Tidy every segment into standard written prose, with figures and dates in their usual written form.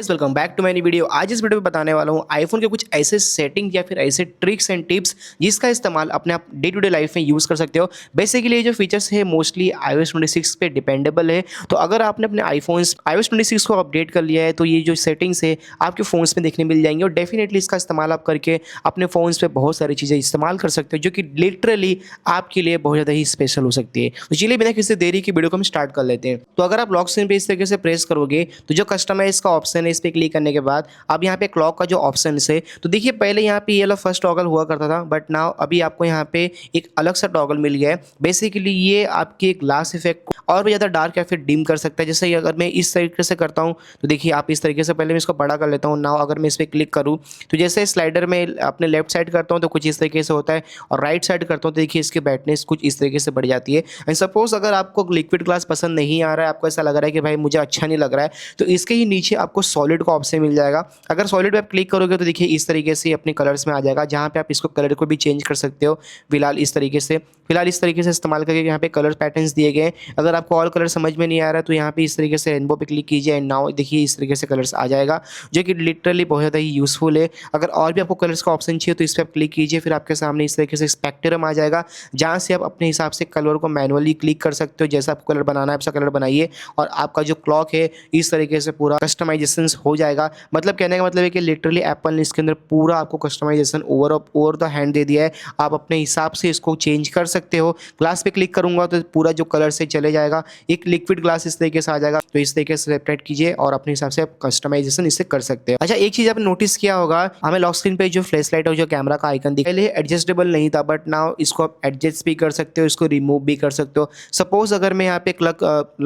Welcome back to many video. आज इस video में बताने वाला हूँ आईफोन के कुछ ऐसे सेटिंग या फिर ऐसे ट्रिक्स एंड टिप्स जिसका इस्तेमाल अपने आप डे टू डे लाइफ में यूज़ कर सकते हो। बेसिकली ये जो फीचर्स है मोस्टली iOS 26 पे डिपेंडेबल है। तो अगर आपने अपने iOS 26 को अपडेट कर लिया है तो ये जो सेटिंग्स है आपके फ़ोन्स में देखने मिल जाएंगे और डेफिनेटली इसका इस्तेमाल आप करके अपने फ़ोन्स पे बहुत सारी चीज़ें इस्तेमाल कर सकते हो जो कि लिटरली आपके लिए बहुत ज़्यादा ही स्पेशल हो सकती है। तो चलिए बिना किसी देरी की वीडियो को हम स्टार्ट कर लेते हैं। तो अगर आप लॉक स्क्रीन पे इस तरीके से प्रेस करोगे तो जो कस्टमाइज का ऑप्शन है इस पर क्लिक करने के बाद अब यहाँ पे क्लॉक का जो ऑप्शन है तो देखिए पहले यहाँ पे ये वाला फर्स्ट टॉगल हुआ करता था बट नाउ अभी आपको यहाँ पे एक अलग सा टॉगल मिल गया है। बेसिकली ये आपके ग्लास इफेक्ट और भी ज़्यादा डार्क या फिर डिम कर सकता है। जैसे अगर मैं इस तरीके से करता हूँ तो देखिए आप इस तरीके से पहले मैं इसको बड़ा कर लेता हूँ। नाउ अगर मैं इस पर क्लिक करूँ तो जैसे स्लाइडर में अपने लेफ्ट साइड करता हूँ तो कुछ इस तरीके से होता है और राइट साइड करता हूँ तो देखिए इसकी ब्राइटनेस कुछ इस तरीके से बढ़ जाती है। एंड सपोज अगर आपको लिक्विड ग्लास पसंद नहीं आ रहा है, आपको ऐसा लग रहा है कि भाई मुझे अच्छा नहीं लग रहा है, तो इसके ही नीचे आपको सॉलिड का ऑप्शन मिल जाएगा। अगर सॉलिड पे आप क्लिक करोगे तो देखिए इस तरीके से अपने कलर्स में आ जाएगा जहाँ पे आप इसको कलर को भी चेंज कर सकते हो। फिलहाल इस तरीके से इस्तेमाल करके यहाँ पे कलर पैटर्न्स दिए गए हैं। अगर आपको ऑल कलर समझ में नहीं आ रहा है तो यहाँ पे इस तरीके से रेनबो पे क्लिक कीजिए एंड नाउ देखिए इस तरीके से कलर्स आ जाएगा जो कि लिटरली बहुत ज़्यादा ही यूज़फुल है। अगर और भी आपको कलर्स का ऑप्शन चाहिए तो इस पर आप क्लिक कीजिए, फिर आपके सामने इस तरीके से स्पेक्ट्रम आ जाएगा जहाँ से आप अपने हिसाब से कलर को मैनुअली क्लिक कर सकते हो। जैसा आपको कलर बनाना है वैसा कलर बनाइए और आपका जो क्लॉक है इस तरीके से पूरा कस्टमाइजेशन हो जाएगा। मतलब कहने का मतलब है कि लिटरली एप्पल ने इसके अंदर पूरा आपको कस्टमाइजेशन ओवर द हैंड दे दिया है। आप अपने हिसाब से इसको चेंज कर सकते हो। ग्लास पे क्लिक करूंगा तो पूरा जो कलर से चले जाएगा, एक लिक्विड ग्लास इस तरीके से आ जाएगा। तो इस तरीके से सेपरेट कीजिए और अपने हिसाब से आप कस्टमाइजेशन इससे कर सकते हैं। अच्छा, एक चीज आपने नोटिस किया होगा, हमें लॉक स्क्रीन पे जो फ्लैश लाइट और जो कैमरा का आइकन दिखा पहले एडजस्टेबल नहीं था बट नाउ इसको आप एडजस्ट भी कर सकते हो, इसको रिमूव भी कर सकते हो। सपोज अगर मैं यहाँ पे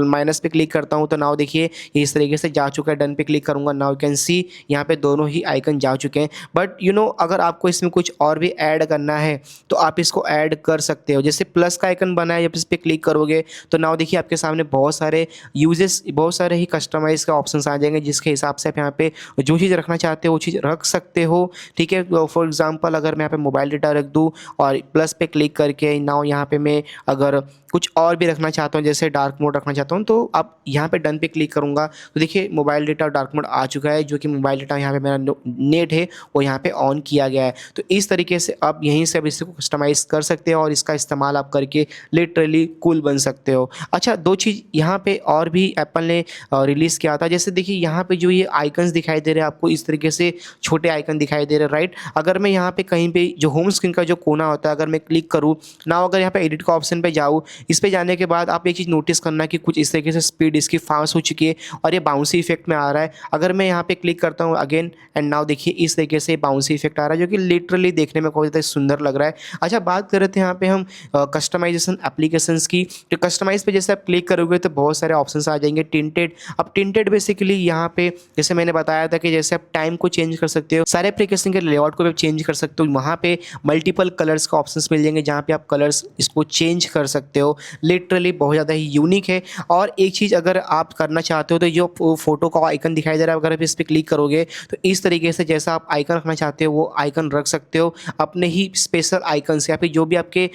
माइनस पे क्लिक करता हूँ तो नाउ देखिए ये इस तरीके से जा चुका है। डन पे क्लिक करूंगा, नाउ यू कैन सी यहाँ पे दोनों ही आइकन जा चुके हैं। बट अगर आपको इसमें कुछ और भी ऐड करना है तो आप इसको ऐड कर सकते हो। जैसे प्लस का आइकन बना है, जब इस पर क्लिक करोगे तो नाउ देखिए आपके सामने बहुत सारे ही कस्टमाइज का ऑप्शंस आ जाएंगे जिसके हिसाब से आप यहाँ पे जो चीज़ रखना चाहते हो वो चीज़ रख सकते हो। ठीक है, फॉर एग्जांपल अगर मैं यहाँ पे मोबाइल डेटा रख दूँ और प्लस पे क्लिक करके नाउ यहाँ पे मैं अगर कुछ और भी रखना चाहता हूँ जैसे डार्क मोड रखना चाहता हूँ तो आप यहाँ पे डन पे क्लिक करूँगा तो देखिए मोबाइल डेटा डार्क मोड आ चुका है जो कि मोबाइल डेटा यहाँ पे मेरा नेट है वो यहाँ पे ऑन किया गया है। तो इस तरीके से आप यहीं से अब इसको कस्टमाइज कर सकते हो और इसका इस्तेमाल आप करके लिटरली कूल बन सकते हो। अच्छा, दो चीज़ यहाँ पे और भी एप्पल ने रिलीज़ किया था। जैसे देखिए यहाँ पे जो ये आइकन्स दिखाई दे रहे हैं आपको इस तरीके से छोटे आइकन दिखाई दे रहे हैं, राइट। अगर मैं यहाँ पे कहीं पे जो होम स्क्रीन का जो कोना होता है अगर मैं क्लिक करूँ ना, अगर यहाँ पे एडिट का ऑप्शन पे जाऊँ, इस पे जाने के बाद आप एक चीज़ नोटिस करना कि कुछ इस तरीके से स्पीड इसकी फास्ट हो चुकी है और ये बाउंसी इफेक्ट में आ रहा है। अगर मैं यहाँ पे क्लिक करता हूँ अगेन एंड नाउ देखिए इस तरीके से बाउंसी इफेक्ट आ रहा है जो कि लिटरली देखने में बहुत ज़्यादा सुंदर लग रहा है। अच्छा, बात कर रहे थे यहाँ पे हम कस्टमाइजेशन एप्लीकेशंस की। तो कस्टमाइज पे जैसे आप क्लिक करोगे तो बहुत सारे ऑप्शंस आ जाएंगे। टिंटेड, अब टिंटेड बेसिकली यहाँ पे जैसे मैंने बताया था कि जैसे आप टाइम को चेंज कर सकते हो, सारे एप्लीकेशन के लेआउट को भी चेंज कर सकते हो। वहाँ पे मल्टीपल कलर्स का ऑप्शंस मिल जाएंगे जहाँ पे आप कलर्स इसको चेंज कर सकते हो। लिटरली बहुत ज़्यादा ही यूनिक है। और एक चीज़ अगर आप करना चाहते हो तो जो फोटो का आइकन दिखाई दे रहा है अगर आप इस पर क्लिक करोगे तो इस तरीके से जैसा आप आइकन रखना चाहते हो वो आइकन रख सकते हो अपने ही स्पेशल आइकन से, या फिर जो भी आपके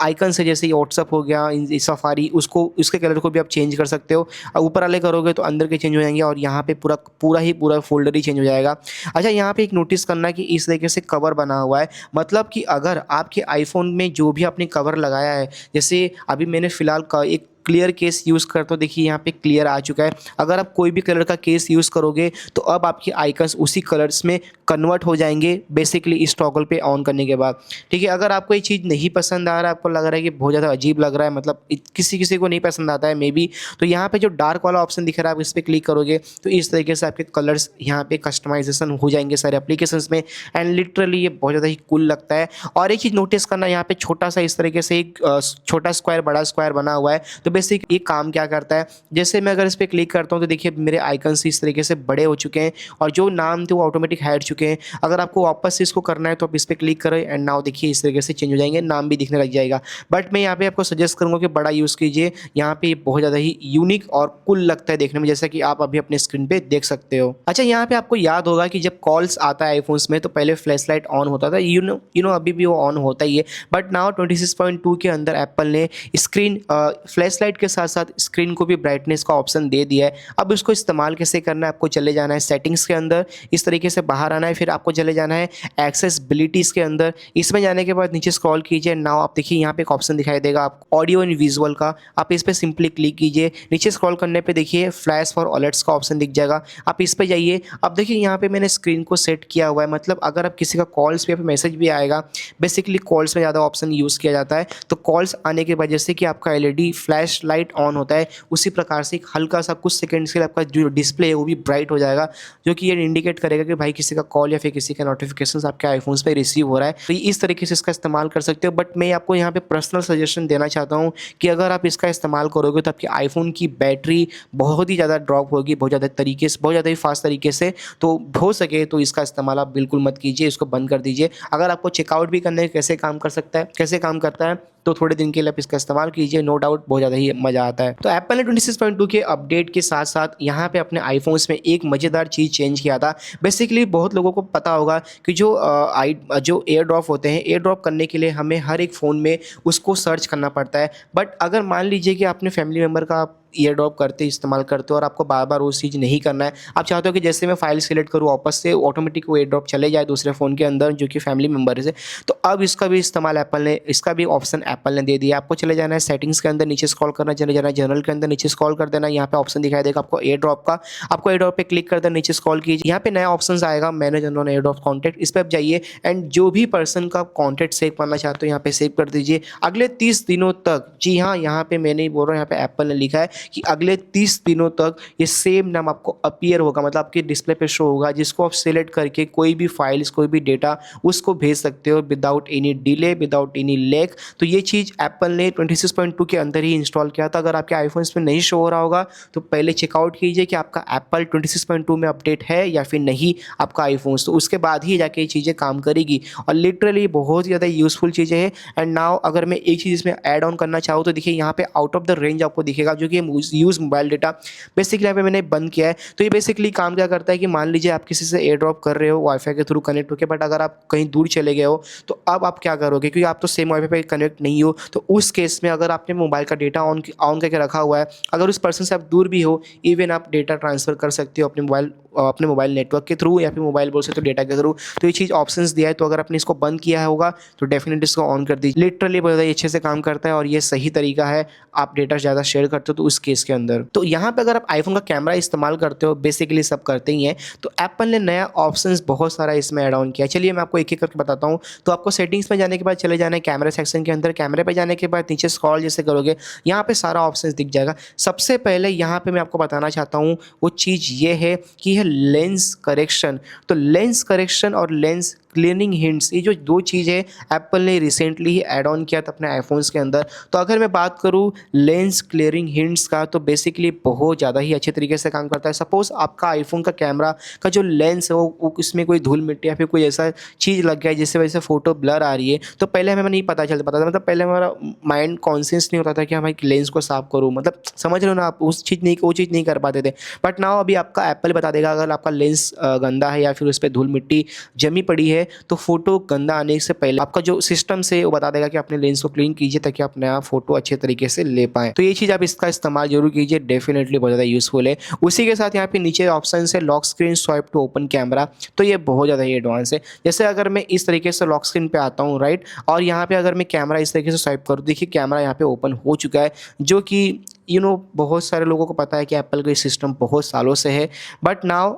आइकन से जैसे व्हाट्सअप हो गया, सफारी, उसको उसके कलर को भी आप चेंज कर सकते हो। ऊपर वाले करोगे तो अंदर के चेंज हो जाएंगे और यहाँ पे पूरा फोल्डर ही चेंज हो जाएगा। अच्छा, यहाँ पे एक नोटिस करना कि इस तरीके से कवर बना हुआ है, मतलब कि अगर आपके आईफोन में जो भी आपने कवर लगाया है, जैसे अभी मैंने फिलहाल एक क्लियर केस यूज़ करता हूँ, देखिए यहाँ पे क्लियर आ चुका है। अगर आप कोई भी कलर का केस यूज़ करोगे तो अब आपके आइकन्स उसी कलर्स में कन्वर्ट हो जाएंगे बेसिकली इस टॉगल पे ऑन करने के बाद। ठीक है, अगर आपको ये चीज़ नहीं पसंद आ रहा है, आपको लग रहा है कि बहुत ज़्यादा अजीब लग रहा है, मतलब किसी किसी को नहीं पसंद आता है मे बी, तो यहाँ पे जो डार्क वाला ऑप्शन दिख रहा है आप इस पर क्लिक करोगे तो इस तरीके से आपके कलर्स यहाँ पे कस्टमाइजेशन हो जाएंगे सारे एप्लीकेशंस में एंड लिटरली ये बहुत ज़्यादा ही कूल लगता है। और एक चीज़ नोटिस करना, यहाँ पे छोटा सा इस तरीके से एक छोटा स्क्वायर बड़ा स्क्वायर बना हुआ है। तो बेसिक ये काम क्या करता है, जैसे मैं अगर इस पर क्लिक करता हूँ तो देखिए मेरे आइकन्स इस तरीके से बड़े हो चुके हैं और जो नाम थे वो ऑटोमेटिक हट चुके हैं। अगर आपको वापस से इसको करना है तो आप इस पर क्लिक करें एंड नाउ देखिए इस तरीके से चेंज हो जाएंगे, नाम भी दिखने लग जाएगा। बट मैं यहाँ पे आपको सजेस्ट करूँगा कि बड़ा यूज़ कीजिए, यहाँ पे बहुत ज़्यादा ही यूनिक और कूल लगता है देखने में, जैसा कि आप अभी अपने स्क्रीन पे देख सकते हो। अच्छा, यहाँ पे आपको याद होगा कि जब कॉल्स आता है आईफोन्स में तो पहले फ्लैश लाइट ऑन होता था, अभी भी वो ऑन होता ही है, बट नाउ 26.2 के अंदर एप्पल ने स्क्रीन फ्लैश लाइट के साथ साथ स्क्रीन को भी ब्राइटनेस का ऑप्शन दे दिया है। अब इसको इस्तेमाल कैसे करना है, आपको चले जाना है सेटिंग्स के अंदर, इस तरीके से बाहर आना है, फिर आपको चले जाना है एक्सेसिबिलिटीज़ के अंदर। इसमें जाने के बाद नीचे स्क्रॉल कीजिए, नाउ आप देखिए यहाँ पे एक ऑप्शन दिखाई देगा आपको ऑडियो एंड विजुअल का, आप इस पर सिंपली क्लिक कीजिए। नीचे स्क्रॉल करने पे देखिए फ्लैश फॉर अलर्ट्स का ऑप्शन दिख जाएगा, आप इस पे जाइए। अब देखिए यहाँ पे मैंने स्क्रीन को सेट किया हुआ है, मतलब अगर आप किसी का कॉल्स पे मैसेज भी आएगा, बेसिकली कॉल्स में ज़्यादा ऑप्शन यूज़ किया जाता है, तो कॉल्स आने की वजह से कि आपका एलईडी फ्लैश लाइट ऑन होता है, उसी प्रकार से एक हल्का सा कुछ सेकंड्स के लिए आपका जो डिस्प्ले है वो भी ब्राइट हो जाएगा, जो कि ये इंडिकेट करेगा कि भाई किसी का कॉल या फिर किसी का नोटिफिकेशन आपके आईफोन्स पे रिसीव हो रहा है। तो इस तरीके से इसका इस्तेमाल कर सकते हो। बट मैं आपको यहाँ पे पर्सनल सजेशन देना चाहता हूँ कि अगर आप इसका इस्तेमाल करोगे तो आपके आईफोन की बैटरी बहुत ही ज़्यादा ड्रॉप होगी, बहुत ज़्यादा तरीके से, बहुत ज़्यादा ही फास्ट तरीके से। तो हो सके तो इसका इस्तेमाल आप बिल्कुल मत कीजिए, इसको बंद कर दीजिए। अगर आपको चेकआउट भी करना है कैसे काम कर सकता है, कैसे काम करता है, तो थोड़े दिन के लिए आप इसका इस्तेमाल कीजिए, नो डाउट बहुत ज़्यादा ही मज़ा आता है। तो एप्पल ने 26.2 के अपडेट के साथ साथ यहाँ पे अपने आईफोन्स में एक मज़ेदार चीज़ चेंज किया था। बेसिकली बहुत लोगों को पता होगा कि जो एयर ड्रॉप होते हैं, एयर ड्रॉप करने के लिए हमें हर एक फ़ोन में उसको सर्च करना पड़ता है। बट अगर मान लीजिए कि आपने फैमिली मेम्बर का ईयर ड्रॉप करते इस्तेमाल करते हो और आपको बार बार वो चीज़ नहीं करना है, आप चाहते हो कि जैसे मैं फाइल सिलेक्ट करूँ वापस से ऑटोमेटिक वो एयर ड्रॉप चले जाए दूसरे फ़ोन के अंदर जो कि फैमिली मेम्बर है, तो अब इसका भी इस्तेमाल इसका भी ऑप्शन एप्पल ने दे दिया। आपको चले जाना है सेटिंग्स के अंदर, नीचे स्क्रॉल करना, चले जाना है जनरल के अंदर, नीचे स्क्रॉल कर देना, यहाँ पे ऑप्शन दिखाई देगा आपको एयर ड्रॉप का, आपको एयर ड्रॉप पे क्लिक कर देना, नीचे स्क्रॉल कीजिए, यहाँ पे नया ऑप्शन आएगा manage unknown air drop contact, इस पर आप जाइए एंड जो भी पर्सन का कॉन्टैक्ट सेव करना चाहते हो यहाँ पे सेव कर दीजिए अगले 30 दिनों तक। जी हाँ, यहाँ पे मैं नहीं बोल रहा हूँ, यहाँ पे एप्पल ने लिखा है कि अगले 30 दिनों तक ये सेम नाम आपको अपीयर होगा, मतलब आपके डिस्प्ले पे शो होगा, जिसको आप सिलेक्ट करके कोई भी फाइल्स, कोई भी डेटा उसको भेज सकते हो without any delay, without any lag. तो ये चीज़ एप्पल ने 26.2 के अंदर ही इंस्टॉल किया था। अगर आपके आईफोन्स में नहीं शो हो रहा होगा तो पहले चेकआउट कीजिए कि आपका एप्पल 26.2 में अपडेट है या फिर नहीं आपका आईफोन्स, तो उसके बाद ही जाके ये चीज़ें काम करेगी। और लिटरली बहुत ज़्यादा यूजफुल चीज़ें हैं। एंड नाउ अगर मैं एक चीज़ इसमें ऐड ऑन करना चाहूँ तो देखिए यहाँ पे आउट ऑफ द रेंज आपको दिखेगा, जो कि यूज़ मोबाइल डेटा बेसिकली यहाँ पे मैंने बंद किया है। तो ये बेसिकली काम क्या करता है कि मान लीजिए आप किसी से एयर ड्रॉप कर रहे हो वाईफाई के थ्रू कनेक्ट होकर, बट अगर आप कहीं दूर चले गए हो तो अब आप क्या करोगे, क्योंकि आप तो सेम वाईफाई पे कनेक्ट नहीं हो, तो उस केस में अगर आपने मोबाइल का डेटा ऑन करके रखा हुआ है, अगर उस पर्सन से आप दूर भी हो, इवन आप डेटा ट्रांसफ़र कर सकते हो अपने मोबाइल नेटवर्क के थ्रू या फिर मोबाइल बोल सकते हो डेटा के थ्रू। तो ये चीज़ ऑप्शंस दिया है, तो अगर आपने इसको बंद किया होगा तो डेफिनेटली इसको ऑन कर दीजिए। लिटरली बहुत ज़्यादा अच्छे से काम करता है और ये सही तरीका है, आप डेटा ज़्यादा शेयर करते हो तो उस केस के अंदर। तो यहाँ पे अगर आप आईफोन का कैमरा इस्तेमाल करते हो, बेसिकली सब करते ही हैं, तो एप्पल ने नया ऑप्शंस बहुत सारा इसमें ऐड ऑन किया है। चलिए मैं आपको एक एक करके बताता हूँ। तो आपको सेटिंग्स में जाने के बाद चले जाना है कैमरा सेक्शन के अंदर, कैमरे पे जाने के बाद नीचे स्क्रॉल जैसे करोगे यहाँ पे सारा ऑप्शंस दिख जाएगा। सबसे पहले यहाँ पे मैं आपको बताना चाहता हूँ वो चीज़ ये है कि है लेंस करेक्शन। तो लेंस करेक्शन और लेंस क्लीनिंग हिंट्स, ये जो दो चीज़ें एप्पल ने रिसेंटली ही ऐड ऑन किया था अपने आईफोन्स के अंदर। तो अगर मैं बात करूँ लेंस क्लियरिंग हिंट्स का, तो बेसिकली बहुत ज़्यादा ही अच्छे तरीके से काम करता है। सपोज़ आपका आईफोन का कैमरा का जो लेंस है वो इसमें कोई धूल मिट्टी या फिर कोई ऐसा चीज़ लग गया है जिससे वजह से फ़ोटो ब्लर आ रही है, तो पहले हमें नहीं पता चल पाता था, मतलब पहले हमारा माइंड कॉन्शियस नहीं होता था कि हमारे लेंस को साफ करूँ, मतलब समझ रहे हो ना आप, वो चीज़ नहीं कर पाते थे। बट नाउ अभी आपका एप्पल बता देगा अगर आपका लेंस गंदा है या फिर उस पर धूल मिट्टी जमी पड़ी है, तो फोटो गंदा आने से पहले आपका जो सिस्टम से वो बता देगा कि अपने लेंस को क्लीन कीजिए ताकि आप नया फोटो अच्छे तरीके से ले पाएं। तो ये चीज़ आप इसका इस्तेमाल जरूर कीजिए, डेफिनेटली बहुत ज़्यादा यूजफुल है। उसी के साथ यहाँ पे नीचे ऑप्शन है lock screen swipe to open camera, तो ये बहुत ज़्यादा ही एडवांस है। जैसे अगर मैं इस तरीके से लॉक स्क्रीन पे आता हूँ राइट, और यहाँ पे अगर मैं कैमरा इस तरीके से स्वाइप करूँ, देखिए कैमरा यहाँ पे ओपन हो चुका है, जो कि बहुत सारे लोगों को पता है कि एप्पल का ये सिस्टम बहुत सालों से है। बट नाउ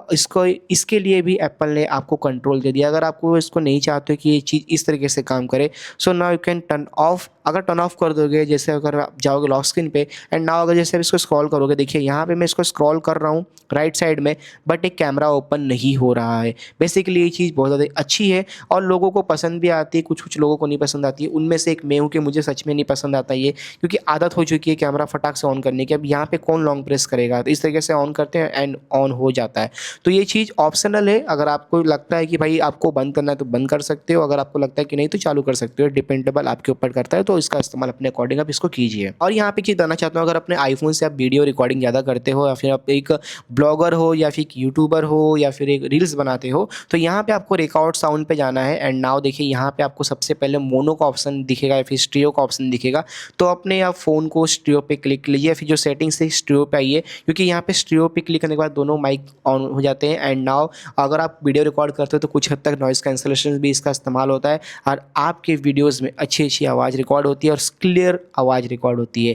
इसके लिए भी एप्पल ने आपको कंट्रोल दे दिया। अगर आपको इसको नहीं चाहते हो कि ये चीज़ इस तरीके से काम करे, so now you can turn off. अगर टर्न ऑफ कर दोगे, जैसे अगर आप जाओगे लॉक स्क्रीन पे एंड नाउ अगर जैसे आप इसको स्क्रॉल करोगे, देखिए यहाँ पे मैं इसको स्क्रॉल कर रहा हूँ राइट साइड में, बट एक कैमरा ओपन नहीं हो रहा है। बेसिकली ये चीज़ बहुत ज़्यादा अच्छी है और लोगों को पसंद भी आती है, कुछ लोगों को नहीं पसंद आती है। उनमें से एक मैं हूँ कि मुझे सच में नहीं पसंद आता ये, क्योंकि आदत हो चुकी है कैमरा फटाक से ऑन करने की, अब यहाँ पे कौन लॉन्ग प्रेस करेगा, तो इस तरीके से ऑन करते हैं एंड ऑन हो जाता है। तो ये चीज़ ऑप्शनल है, अगर आपको लगता है कि भाई आपको बंद करना है तो बंद कर सकते हो, अगर आपको लगता है कि नहीं तो चालू कर सकते हो, डिपेंडेबल आपके ऊपर करता है, तो इसका इस्तेमाल अपने अकॉर्डिंग आप इसको कीजिए। और यहाँ पे चीज़ बताना चाहता हूँ, अगर अपने आईफोन से आप वीडियो रिकॉर्डिंग ज़्यादा करते हो या फिर आप एक ब्लॉगर हो या फिर यूट्यूबर हो या फिर एक रील्स बनाते हो, तो यहाँ पे आपको रिकॉर्ड साउंड पे जाना है एंड नाउ देखिए यहाँ पे आपको सबसे पहले मोनो का ऑप्शन दिखेगा या फिर स्टीरियो का ऑप्शन दिखेगा। तो अपने आप फ़ोन को स्टीरियो पे क्लिक कीजिए, फिर जो सेटिंग्स है स्टीरियो पे आइए, क्योंकि यहाँ पे स्टीरियो पे क्लिक करने के बाद दोनों माइक ऑन हो जाते हैं एंड नाउ अगर आप वीडियो रिकॉर्ड करते हो तो कुछ हद तक नॉइज़ कैंसलेशन भी इसका इस्तेमाल होता है और आपके वीडियोज़ में अच्छी आवाज़ रिकॉर्ड होती है और क्लियर आवाज़ रिकॉर्ड होती है।